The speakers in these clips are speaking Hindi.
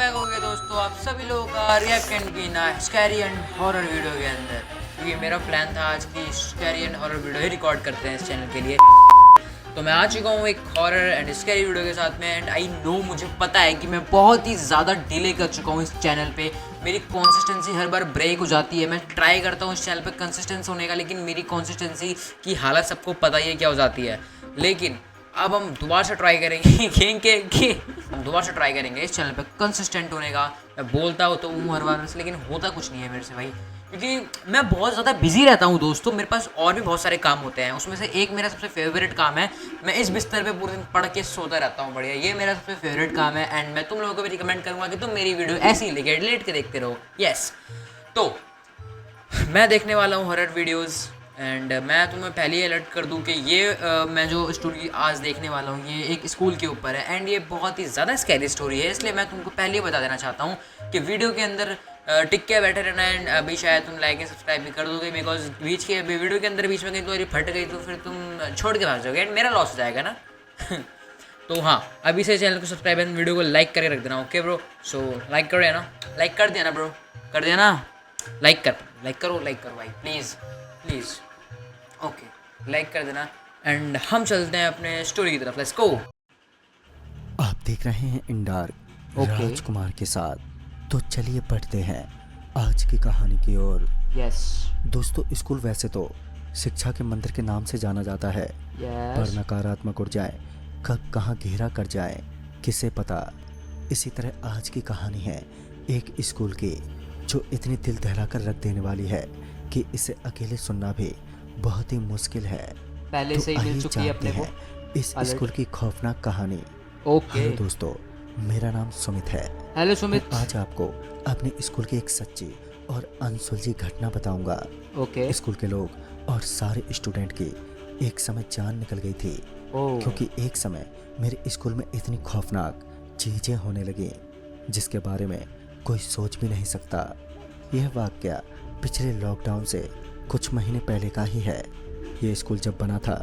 बैक हो गया दोस्तों आप सभी लोगों का रिएक्शन की ना स्कैरी एंड हॉरर वीडियो के अंदर, क्योंकि मेरा प्लान था आज की scary and horror video he record करते हैं इस चैनल के लिए। तो मैं आ चुका हूँ एक हॉरर एंड स्कैरी वीडियो के साथ में। एंड आई नो, मुझे पता है कि मैं बहुत ही ज़्यादा डिले कर चुका हूँ इस चैनल पे। मेरी कंसिस्टेंसी हर बार ब्रेक हो जाती है। मैं ट्राई करता हूँ इस चैनल पे कंसिस्टेंस होने का, लेकिन मेरी कंसिस्टेंसी की हालत सबको पता ही है क्या हो जाती है। लेकिन अब हम दोबारा से ट्राई करेंगे हम दोबारा से ट्राई करेंगे इस चैनल पे कंसिस्टेंट होने का। मैं बोलता हूँ तो हूँ हर बार से, लेकिन होता कुछ नहीं है मेरे से भाई, क्योंकि मैं बहुत ज़्यादा बिजी रहता हूँ दोस्तों। मेरे पास और भी बहुत सारे काम होते हैं, उसमें से एक मेरा सबसे फेवरेट काम है, मैं इस बिस्तर पे पूरे दिन पढ़ के सोता रहता हूँ बढ़िया। ये मेरा सबसे फेवरेट काम है एंड मैं तुम लोगों को भी रिकमेंड करूँगा कि तुम मेरी वीडियो ऐसे ही लेट के देखते रहो। यस, तो मैं देखने वाला हूँ हॉरर वीडियोज़ एंड मैं तुम्हें पहले ही अलर्ट कर दूं कि ये मैं जो स्टोरी आज देखने वाला हूँ ये एक स्कूल के ऊपर है एंड ये बहुत ही ज़्यादा स्कैरी स्टोरी है। इसलिए मैं तुमको पहले ही बता देना चाहता हूँ कि वीडियो के अंदर टिक के बैठे रहना। एंड अभी शायद तुम लाइक एंड सब्सक्राइब भी कर दोगे, बिकॉज वीडियो के अंदर बीच में कहीं तुम्हारी फट गई तो फिर तुम छोड़ के भाग जाओगे एंड मेरा लॉस हो जाएगा ना। तो हाँ, अभी से चैनल को सब्सक्राइब एंड वीडियो को लाइक करके रख देना। ओके ब्रो, सो लाइक कर देना, लाइक कर देना ब्रो, कर देना, लाइक करो भाई, प्लीज़ ओके, लाइक कर देना। एंड हम चलते हैं अपने स्टोरी की तरफ, लेट्स गो। आप देख रहे हैं इंडार राजकुमार के साथ, तो चलिए बढ़ते हैं आज की कहानी की ओर। यस दोस्तों, स्कूल वैसे तो शिक्षा के मंदिर के नाम से जाना जाता है, पर नकारात्मक ऊर्जाएं कब कहाँ घेरा कर जाए किसे पता। इसी तरह आज की कहानी है एक स्कूल की, जो इतनी दिल दहला कर रख देने वाली है कि इसे अकेले सुनना भी बहुत ही मुश्किल है। पहले तो से ही मिल चुकी है अपने को इस स्कूल की खौफनाक कहानी। ओके हेलो दोस्तों, मेरा नाम सुमित है। हेलो सुमित। मैं आज आपको अपने स्कूल की एक सच्ची और अनसुलझी घटना बताऊंगा। ओके स्कूल के लोग और सारे स्टूडेंट की एक समय जान निकल गई थी, क्योंकि एक समय मेरे स्कूल में इतनी खौफनाक चीजें होने लगी जिसके बारे में कोई सोच भी नहीं सकता। यह वाकया पिछले लॉकडाउन से कुछ महीने पहले का ही है। ये स्कूल जब बना था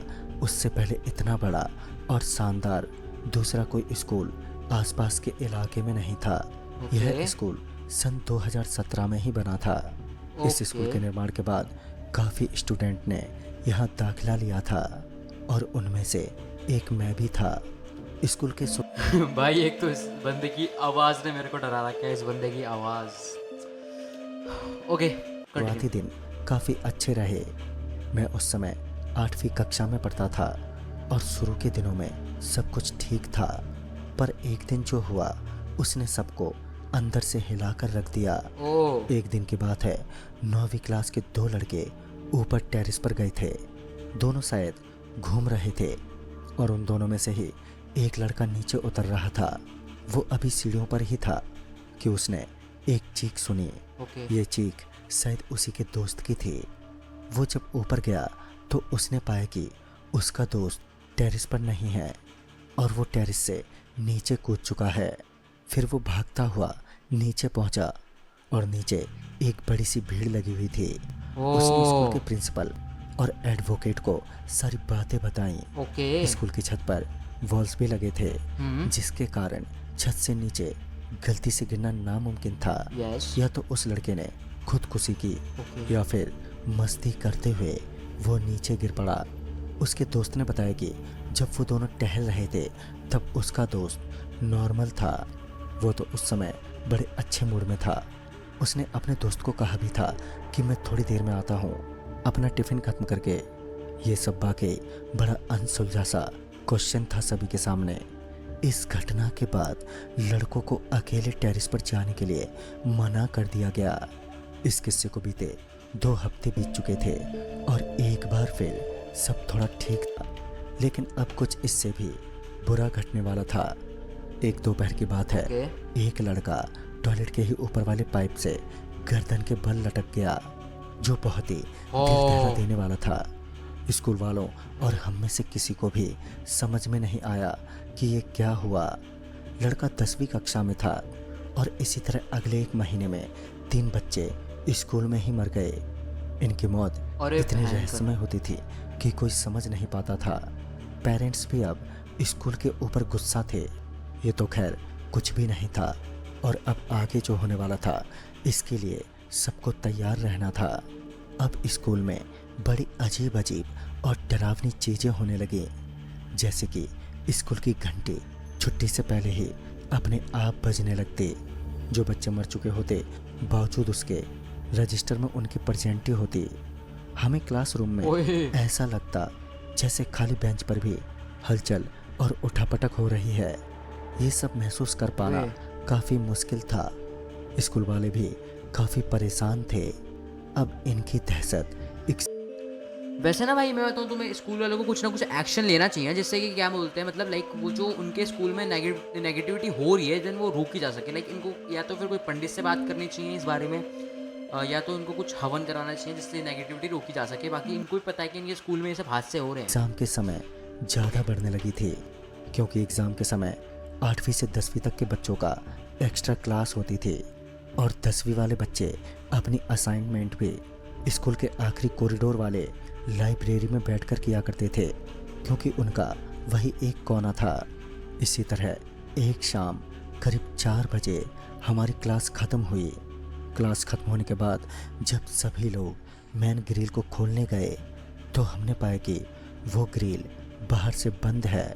उससे पहले इतना बड़ा और शानदार दूसरा कोई स्कूल आसपास के इलाके में नहीं था। यह स्कूल सन 2017 में ही बना था। इस स्कूल के निर्माण के बाद काफ़ी स्टूडेंट ने यहाँ दाखिला लिया था और उनमें से एक मैं भी था। स्कूल के भाई एक तो इस बंदे की आवाज़ ने मेरे को डरा रखा है, इस बंदे की आवाज़। ओके, शुरुआती दिन काफ़ी अच्छे रहे। मैं उस समय 8वीं कक्षा में पढ़ता था और शुरू के दिनों में सब कुछ ठीक था, पर एक दिन जो हुआ उसने सबको अंदर से हिलाकर रख दिया। एक दिन की बात है, 9वीं क्लास के 2 लड़के ऊपर टेरेस पर गए थे। दोनों शायद घूम रहे थे और उन दोनों में से ही एक लड़का नीचे उतर रहा था। वो अभी सीढ़ियों पर ही था कि उसने एक चीख सुनी। ये चीख शायद उसी के दोस्त की थी। वो जब ऊपर गया तो उसने पाया कि उसका दोस्त टेरेस पर नहीं है और वो टेरेस से नीचे कूद चुका है। फिर वो भागता हुआ नीचे पहुंचा और नीचे एक बड़ी सी भीड़ लगी हुई थी। उसने स्कूल के प्रिंसिपल और एडवोकेट को सारी बातें बताई। स्कूल की छत पर वॉल्स भी लगे थे, जिसके कारण छत से नीचे गलती से गिरना नामुमकिन था। या तो उस लड़के ने खुदकुशी की या फिर मस्ती करते हुए वो नीचे गिर पड़ा। उसके दोस्त ने बताया कि जब वो दोनों टहल रहे थे तब उसका दोस्त नॉर्मल था। वो तो उस समय बड़े अच्छे मूड में था। उसने अपने दोस्त को कहा भी था कि मैं थोड़ी देर में आता हूँ अपना टिफ़िन खत्म करके। ये सब वाकई बड़ा अनसुलझा सा क्वेश्चन था सभी के सामने। इस घटना के बाद लड़कों को अकेले टेरेस पर जाने के लिए मना कर दिया गया। इस किस्से को बीते 2 हफ्ते बीत चुके थे और एक बार फिर सब थोड़ा ठीक था, लेकिन अब कुछ इससे भी बुरा घटने वाला था। एक दोपहर की बात है, एक लड़का टॉयलेट के ही ऊपर वाले पाइप से गर्दन के बल लटक गया, जो बहुत ही दिल दहला देने वाला था। स्कूल वालों और हम में से किसी को भी समझ में नहीं आया कि ये क्या हुआ। लड़का 10वीं कक्षा में था और इसी तरह अगले 1 महीने में 3 बच्चे स्कूल में ही मर गए। इनकी मौत इतनी रहस्यमय होती थी कि कोई समझ नहीं पाता था। पेरेंट्स भी अब स्कूल के ऊपर गुस्सा थे। ये तो खैर कुछ भी नहीं था, और अब आगे जो होने वाला था इसके लिए सबको तैयार रहना था। अब स्कूल में बड़ी अजीब अजीब और डरावनी चीज़ें होने लगी, जैसे कि स्कूल की घंटी छुट्टी से पहले ही अपने आप बजने लगती। जो बच्चे मर चुके होते बावजूद उसके रजिस्टर में उनकी प्रेजेंटी होती। हमें क्लासरूम में ऐसा लगता जैसे खाली बेंच पर भी हलचल और उठापटक हो रही है। ये सब महसूस कर पाना काफ़ी मुश्किल था। स्कूल वाले भी काफ़ी परेशान थे। अब इनकी दहशत वैसे ना भाई मैं बताऊँ तुम्हें, स्कूल वालों को कुछ ना कुछ एक्शन लेना चाहिए, जिससे कि क्या बोलते हैं मतलब लाइक वो जो उनके स्कूल में नेगेटिविटी हो रही है देन वो रोकी जा सके। लाइक इनको या तो फिर कोई पंडित से बात करनी चाहिए इस बारे में, या तो इनको कुछ हवन कराना चाहिए जिससे नेगेटिविटी रोकी जा सके। बाकी इनको भी पता है कि इनके स्कूल में ये सब हादसे हो रहे हैं। एग्ज़ाम के समय ज़्यादा बढ़ने लगी थी, क्योंकि एग्ज़ाम के समय 8वीं से 10वीं तक के बच्चों का एक्स्ट्रा क्लास होती थी और 10वीं वाले बच्चे अपनी असाइनमेंट भी स्कूल के आखिरी कॉरिडोर वाले लाइब्रेरी में बैठकर किया करते थे, क्योंकि उनका वही एक कोना था। इसी तरह एक शाम करीब 4 बजे हमारी क्लास ख़त्म हुई। क्लास ख़त्म होने के बाद जब सभी लोग मेन ग्रिल को खोलने गए तो हमने पाया कि वो ग्रिल बाहर से बंद है।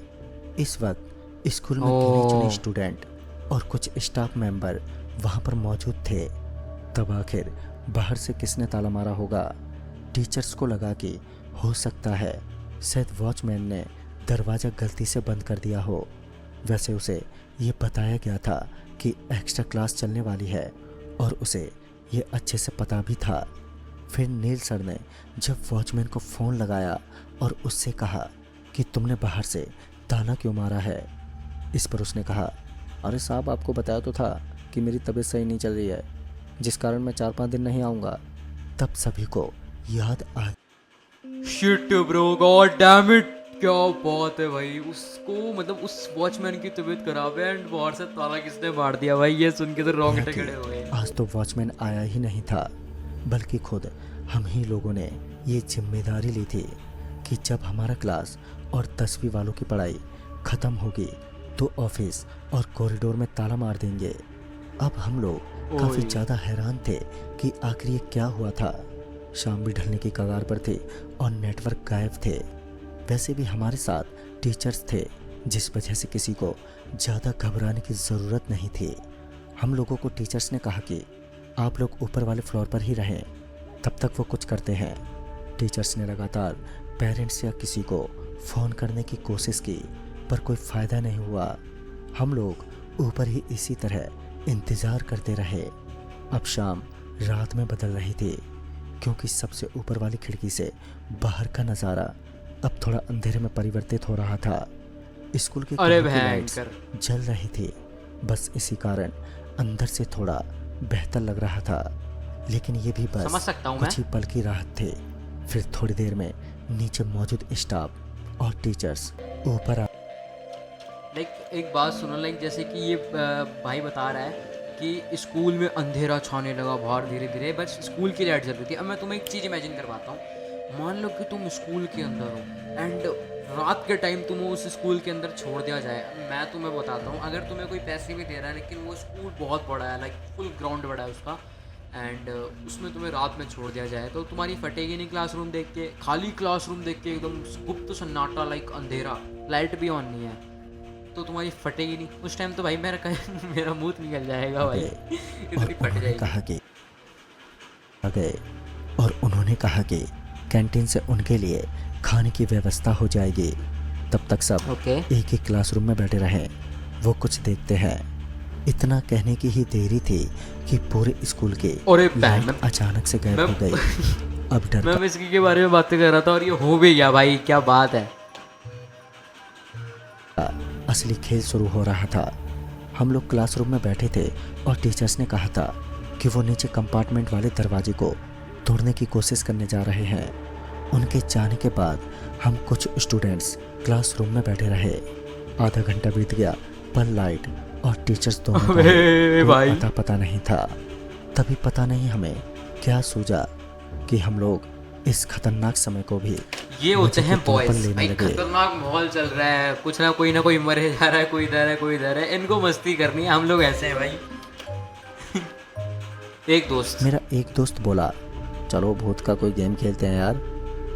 इस वक्त स्कूल में गिने चुने स्टूडेंट और कुछ स्टाफ मेंबर वहाँ पर मौजूद थे। तब आखिर बाहर से किसने ताला मारा होगा? टीचर्स को लगा कि हो सकता है शायद वॉचमैन ने दरवाज़ा गलती से बंद कर दिया हो। वैसे उसे ये बताया गया था कि एक्स्ट्रा क्लास चलने वाली है और उसे ये अच्छे से पता भी था। फिर नील सर ने जब वॉचमैन को फ़ोन लगाया और उससे कहा कि तुमने बाहर से ताला क्यों मारा है, इस पर उसने कहा, अरे साहब आपको बताया तो था कि मेरी तबीयत सही नहीं चल रही है, जिस कारण मैं 4-5 दिन नहीं आऊँगा। तब सभी को याद आ shit bro, God damn it, क्या बात है भाई। उसको मतलब उस वॉचमैन की तबीयत खराब है एंड बाहर से ताला किसने मार दिया भाई, ये सुन के तो रोंगटे खड़े हो गए। आज तो वॉचमैन आया ही नहीं था, बल्कि खुद हम ही लोगों ने ये जिम्मेदारी ली थी कि जब हमारा क्लास और 10वीं वालों की पढ़ाई ख़त्म होगी तो ऑफिस और कॉरिडोर में ताला मार देंगे। अब हम लोग काफ़ी ज़्यादा हैरान थे कि आखिर ये क्या हुआ था। शाम भी ढलने की कगार पर थे और नेटवर्क गायब थे। वैसे भी हमारे साथ टीचर्स थे, जिस वजह से किसी को ज़्यादा घबराने की ज़रूरत नहीं थी। हम लोगों को टीचर्स ने कहा कि आप लोग ऊपर वाले फ्लोर पर ही रहें, तब तक वो कुछ करते हैं। टीचर्स ने लगातार पेरेंट्स या किसी को फ़ोन करने की कोशिश की, पर कोई फ़ायदा नहीं हुआ। हम लोग ऊपर ही इसी तरह इंतज़ार करते रहे। अब शाम रात में बदल रही थी, क्योंकि सबसे ऊपर वाली खिड़की से बाहर का नज़ारा अब थोड़ा अंधेरे में परिवर्तित हो रहा था। स्कूल के कमरों की लाइट्स जल रही थी, बस इसी कारण अंदर से थोड़ा बेहतर लग रहा था। लेकिन ये भी बस कुछ ही पल की राहत थे। फिर थोड़ी देर में नीचे मौजूद स्टाफ और टीचर्स ऊपर आ लाइक एक बात सुनो, लाइक जैसे कि ये भाई बता रहा है कि स्कूल में अंधेरा छाने लगा बाहर धीरे धीरे, बस स्कूल की लाइट जल रही थी। अब मैं तुम्हें एक चीज़ इमेजिन करवाता हूँ। मान लो कि तुम स्कूल के अंदर हो एंड रात के टाइम तुम्हें उस स्कूल के अंदर छोड़ दिया जाए। मैं तुम्हें बताता हूँ, अगर तुम्हें कोई पैसे भी दे रहा है लेकिन वो स्कूल बहुत बड़ा है, लाइक फुल ग्राउंड बड़ा है उसका, एंड उसमें तुम्हें रात में छोड़ दिया जाए तो तुम्हारी फटेगी नहीं क्लासरूम देख के। खाली क्लासरूम देख के एकदम गुप्त सन्नाटा, लाइक अंधेरा, लाइट भी ऑन नहीं है, तो तुम्हारी फटेगी नहीं। उस टाइम तो भाई मेरा मुंह निकल जाएगा भाई, इतनी फट जाएगी। कहा कि आ गए और उन्होंने कहा कि कैंटीन से उनके लिए खाने की व्यवस्था हो जाएगी। तब तक सब एक ही क्लासरूम में बैठे रहें, वो कुछ देखते हैं। इतना कहने की ही देरी थी कि पूरे स्कूल के लाइट अचानक से गायब हो गई। अब डर मैं इसकी के बारे में बातें कर रहा था और ये हो भी गया भाई, क्या बात है। असली खेल शुरू हो रहा था। हम लोग क्लासरूम में बैठे थे और टीचर्स ने कहा था कि वो नीचे कंपार्टमेंट वाले दरवाजे को तोड़ने की कोशिश करने जा रहे हैं। उनके जाने के बाद हम कुछ स्टूडेंट्स क्लासरूम में बैठे रहे। आधा घंटा बीत गया पर लाइट और टीचर्स दोनों का पता नहीं था। तभी पता नहीं हमें क्या सूझा कि हम लोग इस खतरनाक समय को भी ये होते हैं बॉयज भाई। खतरनाक माहौल चल रहा है, कुछ ना कोई मरे जा रहा है, कोई इधर है कोई इधर है, इनको मस्ती करनी है। हम लोग ऐसे हैं भाई, एक दोस्त। मेरा एक दोस्त बोला, चलो भूत का कोई गेम खेलते हैं यार,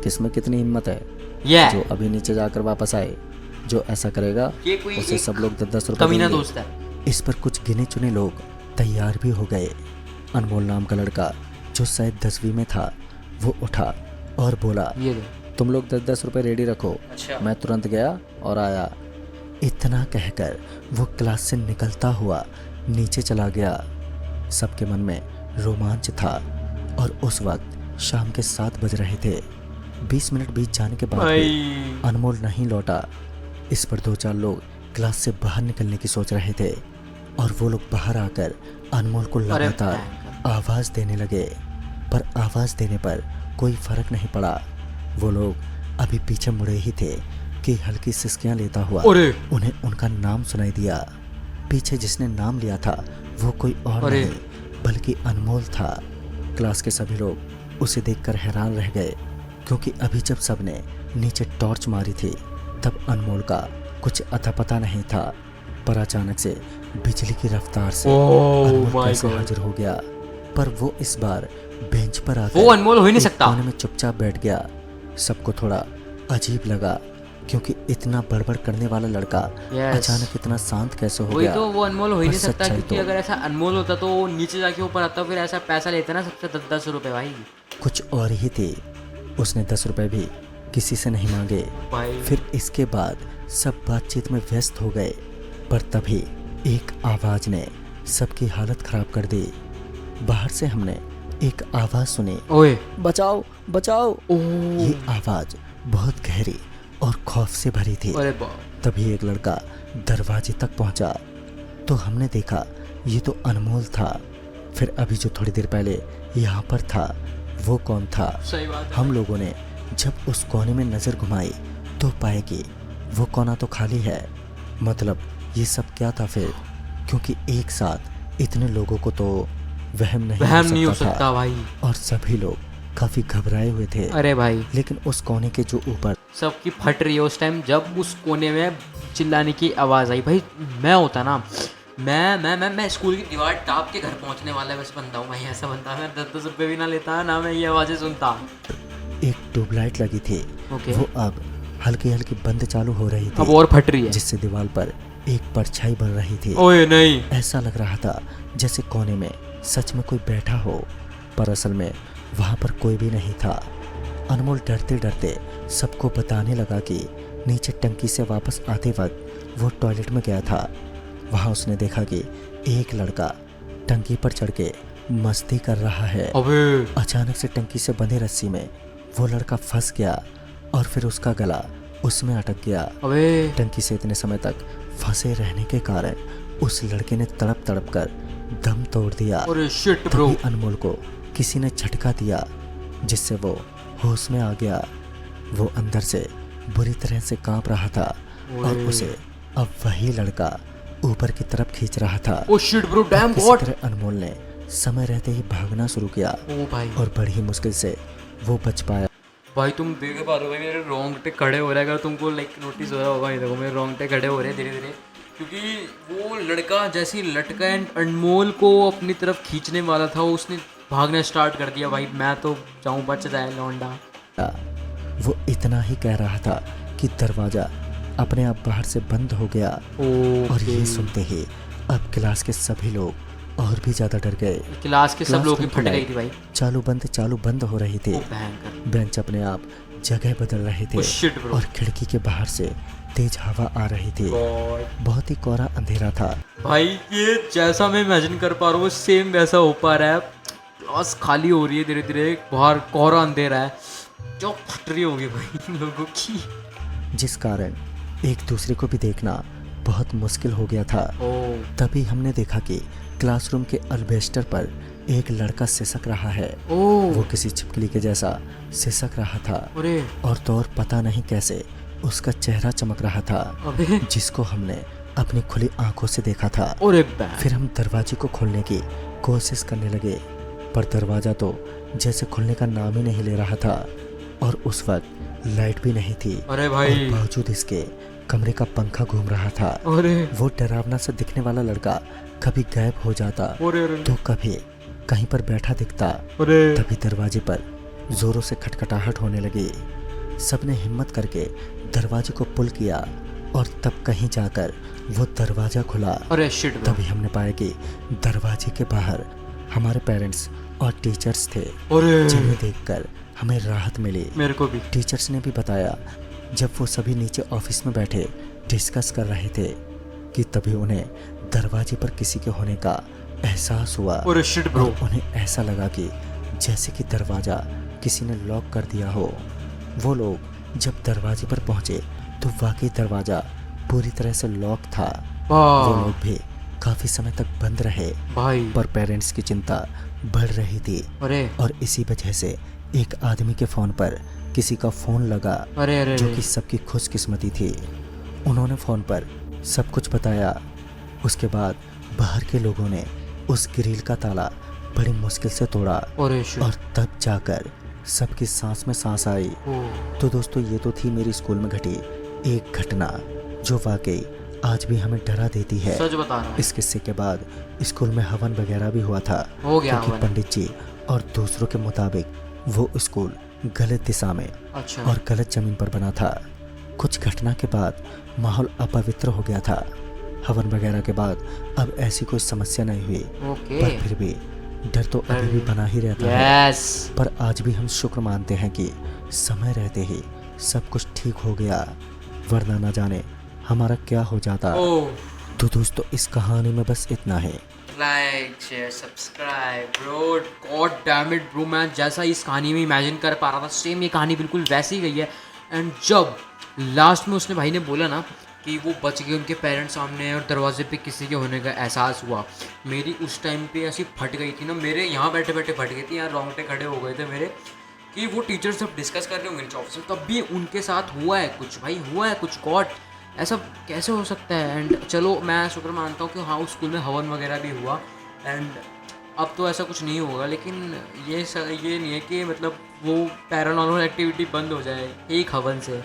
किसमें कितनी हिम्मत है ये जो अभी नीचे जाकर वापस आए, जो ऐसा करेगा ये कोई उसे एक सब लोग 10-10 रुपए कमीना देंगे। दोस्त है। इस पर कुछ गिने चुने लोग तैयार भी हो गए। अनमोल नाम का लड़का जो शायद 10वीं में था वो उठा और बोला, ये दो। तुम लोग 10-10 रुपए रेडी रखो, अच्छा। मैं तुरंत गया और आया। इतना कहकर वो क्लास से निकलता हुआ नीचे चला गया। सबके मन में रोमांच था और उस वक्त शाम के 7 बज रहे थे। 20 मिनट बीत जाने के बाद भी अनमोल नहीं लौटा। इस पर 2-4 लोग क्लास से बाहर निकलने की सोच रहे थे और वो लोग बाहर आकर अनमोल को लगातार आवाज़ देने लगे, पर आवाज़ देने पर कोई फर्क नहीं पड़ा। वो लोग अभी पीछे मुड़े ही थे कि हल्की सिसकियां लेता हुआ उन्हें उनका नाम सुनाई दिया। पीछे जिसने नाम लिया था वो कोई और नहीं बल्कि अनमोल था। क्लास के सभी लोग उसे देखकर हैरान रह गए, क्योंकि अभी जब सबने नीचे टॉर्च मारी थी तब अनमोल का कुछ अता पता नहीं था, पर अचानक से बिजली की रफ्तार से अनमोल कैसे हाजिर हो गया। पर वो इस बार बेंच पर आकर वो अनमोल हो ही नहीं एक सकता। कोने में चुपचाप बैठ गया। सबको थोड़ा अजीब लगा, क्योंकि इतना बड़बड़ करने वाला लड़का अचानक इतना शांत कैसे हो वही गया। तो, वो अनमोल हो ही पर नहीं सकता, सच्चाई क्योंकि तो- अगर ऐसा अनमोल होता तो वो नीचे जाके ऊपर आता, फिर ऐसा पैसा लेता ना सबसे 10-10 रुपए भाई। कुछ और ही थे। उसने 10 रुपए भी किसी से नहीं मांगे। भाई फिर इसके बाद सब बातचीत में व्यस्त हो गए, पर तभी एक आवाज ने सबकी हालत खराब कर दी। बाहर से हमने एक आवाज सुनी, ओए बचाओ बचाओ। ओ ये आवाज बहुत गहरी और खौफ से भरी थी। अरे बाप। तभी एक लड़का दरवाजे तक पहुंचा तो हमने देखा ये तो अनमोल था। फिर अभी जो थोड़ी देर पहले यहाँ पर था वो कौन था? सही बात है। हम लोगों ने जब उस कोने में नजर घुमाई तो पाए कि वो कोना तो खाली है। मतलब ये सब क्या था फिर? क्योंकि एक साथ इतने लोगों को तो वहम नहीं हो सकता था भाई। और सभी लोग काफी घबराए हुए थे। अरे भाई लेकिन उस कोने के जो ऊपर सबकी फट रही है उस टाइम, जब उस कोने में चिल्लाने की आवाज़ आई। भाई मैं होता ना, मैं स्कूल की दीवार टाप के घर पहुंचने वाला बस बंदा हूँ भाई। ऐसा बनता मैं 10-10 रुपये भी ना लेता ना, मैं ये आवाज़ें सुनता। एक ट्यूबलाइट लगी थी, ओके। वो अब हल्की हल्की बंद चालू हो रही अब थी, और फट रही है। जिससे दीवार पर एक परछाई बन रही थी। ओए नहीं। ऐसा लग रहा था जैसे कोने में सच में कोई बैठा हो, पर असल में वहां पर कोई भी नहीं था। अनमोल डरते डरते सबको बताने लगा कि नीचे टंकी से वापस आते वक्त वो टॉयलेट में गया था। वहां उसने देखा कि एक लड़का टंकी पर चढ़ के मस्ती कर रहा है। अबे अचानक से टंकी से बंधे रस्सी में वो लड़का फंस गया और फिर उसका गला उसमें अटक गया। अबे टंकी से इतने समय तक फंसे रहने के कारण उस लड़के ने तड़प तड़प कर दम तोड़ दिया। अरे शिट ब्रो। तभी अनमोल को किसी ने झटका दिया, जिससे वो होश में आ गया। वो अंदर से बुरी तरह से कांप रहा था और उसे अब वही लड़का ऊपर की तरफ खींच रहा था। ओ शिट ब्रो, डैम किसी गॉड। तरह अनमोल ने समय रहते ही भागना शुरू किया ओ भाई और बड़ी मुश्किल से वो बच पाया। भाई तुम देख पा रहे हो भाई, मेरे रोंगटे खड़े हो रहे हैं। अगर तुमको नोटिस हो रहा होगा, ये देखो मेरे रोंगटे खड़े हो रहे हैं धीरे धीरे, क्योंकि वो लड़का जैसे ही लटका एंड अनमोल को अपनी तरफ खींचने वाला था, उसने भागना स्टार्ट कर दिया। भाई मैं तो जाऊँ, बच जाए लौंडा। वो इतना ही कह रहा था कि दरवाजा अपने आप बाहर से बंद हो गया और ये सुनते ही अब क्लास के सभी लोग और भी ज्यादा डर गए। क्लास के सब लोग की क्लासरूम फट की गई थी भाई। चालू बंद हो रही थी। ओ भयंकर। बेंच अपने आप जगह बदल रहे थे Oh shit, bro. और खिड़की के बाहर से तेज हवा आ रही थी। बहुत ही कोहरा अंधेरा था। भाई ये जैसा मैं इमेजिन कर पा रहा हूँ सेम वैसा हो पा रहा है। क्लास खाली हो रही है धीरे धीरे, बाहर कोहरा अंधेरा है, जो फट रही होगी भाई इन लोगों की। जिस कारण एक दूसरे को भी देखना बहुत मुश्किल हो गया था। ओ तभी हमने देखा कि क्लासरूम के अल्बेस्टर पर एक लड़का सिसक रहा है। ओ वो किसी छिपकली के जैसा सिसक रहा था अरे और तो और पता नहीं कैसे उसका चेहरा चमक रहा था, अबे जिसको हमने अपनी खुली आंखों से देखा था। अरे बैड। फिर हम दरवाजे को खोलने की कोशिश करने लगे, पर दरवाजा तो जैसे खुलने का नाम ही नहीं ले रहा था और उस वक्त लाइट भी नहीं थी। अरे और भाई बावजूद इसके कमरे का पंखा घूम रहा था। अरे वो डरावना सा दिखने वाला लड़का कभी गायब हो जाता अरे अरे तो कभी कहीं पर बैठा दिखता। तभी दरवाजे पर जोरों से खटखटाहट होने लगी। सबने हिम्मत करके दरवाजे को पुल किया और तब कहीं जाकर वो दरवाजा खुला। अरे शिट ब्रो। तभी हमने पाया कि दरवाजे के बाहर हमारे पेरेंट्स और टीचर्स थे, जिन्हें देखकर हमें राहत मिली। मेरे को भी। टीचर्स ने भी बताया जब वो सभी नीचे ऑफिस में बैठे डिस्कस कर रहे थे कि तभी उन्हें दरवाजे पर किसी के होने का एहसास हुआ। अरे शिट ब्रो। और उन्हें ऐसा लगा कि जैसे कि दरवाजा किसी ने लॉक कर दिया हो। वो लोग जब दरवाजे पर पहुंचे तो वाकई दरवाजा पूरी तरह से लॉक था। वो लोग भी काफी समय तक बंद रहे भाई। पर पेरेंट्स की चिंता बढ़ रही थी। अरे और इसी वजह से एक आदमी के फोन पर किसी का फोन लगा, अरे जो कि सबकी खुशकिस्मती थी। उन्होंने फोन पर सब कुछ बताया। उसके बाद बाहर के लोगों ने उस ग्रिल का ताला बड़ी मुश्किल से तोड़ा अरे शिट। और तब जाकर सबकी सांस में सांस आई। तो दोस्तों ये तो थी मेरी स्कूल में घटी एक घटना जो वाकई आज भी हमें डरा देती है। सच बता रहा हूँ। इस किस्से के बाद स्कूल में हवन वगैरह भी हुआ था। हो गया क्योंकि हवन। पंडित जी और दूसरों के मुताबिक वो स्कूल गलत दिशा में अच्छा। और गलत जमीन पर बना था। कुछ घटना के बाद माहौल अपवित्र हो गया था। हवन वगैरह के बाद अब ऐसी कोई समस्या नहीं हुई, ओके। पर फिर भी डर तो अभी भी बना ही रहता है। यस। पर आज भी हम शुक्र मानते हैं कि समय रहते ही सब कुछ ठीक हो गया, वरना न जाने हमारा क्या हो जाता। ओह। तो दोस्तों इस कहानी में बस इतना है। Like share subscribe bro. God damn it bro, मैं जैसा इस कहानी में इमेजिन कर पा रहा था सेम ये कहानी बिल्कुल वैसी ही गई है। एंड जब लास्ट में उसने भाई ने बोला ना कि वो बच गए उनके पेरेंट्स सामने और दरवाजे पे किसी के होने का एहसास हुआ, मेरी उस टाइम पे ऐसी फट गई थी ना, मेरे यहाँ बैठे बैठे फट गई थी, यहाँ रोंगटे खड़े हो गए थे मेरे कि वो टीचर सब डिस्कस कर रहे होंगे नीचे ऑफिस में, तब भी उनके साथ हुआ है कुछ भाई, हुआ है कुछ। गॉड ऐसा कैसे हो सकता है। एंड चलो मैं शुक्र मानता हूँ कि हाँ उस स्कूल में हवन वगैरह भी हुआ एंड अब तो ऐसा कुछ नहीं होगा, लेकिन ये नहीं है कि मतलब वो पैरानॉर्मल एक्टिविटी बंद हो जाए एक हवन से।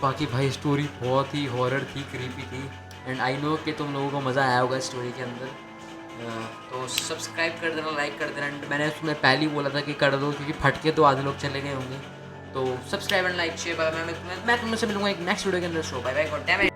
बाकी भाई स्टोरी बहुत ही हॉरर थी, क्रीपी थी एंड आई नो कि तुम लोगों को मज़ा आया होगा स्टोरी के अंदर। तो सब्सक्राइब कर देना, लाइक कर देना। एंड मैंने उसमें पहले ही बोला था कि कर दो क्योंकि फटके तो आधे लोग चले गए होंगे। तो सब्सक्राइब एंड लाइक शेयर। मैं तुमसे मिलूंगा एक नेक्स्ट वीडियो के अंदर। So bye bye, God damn it.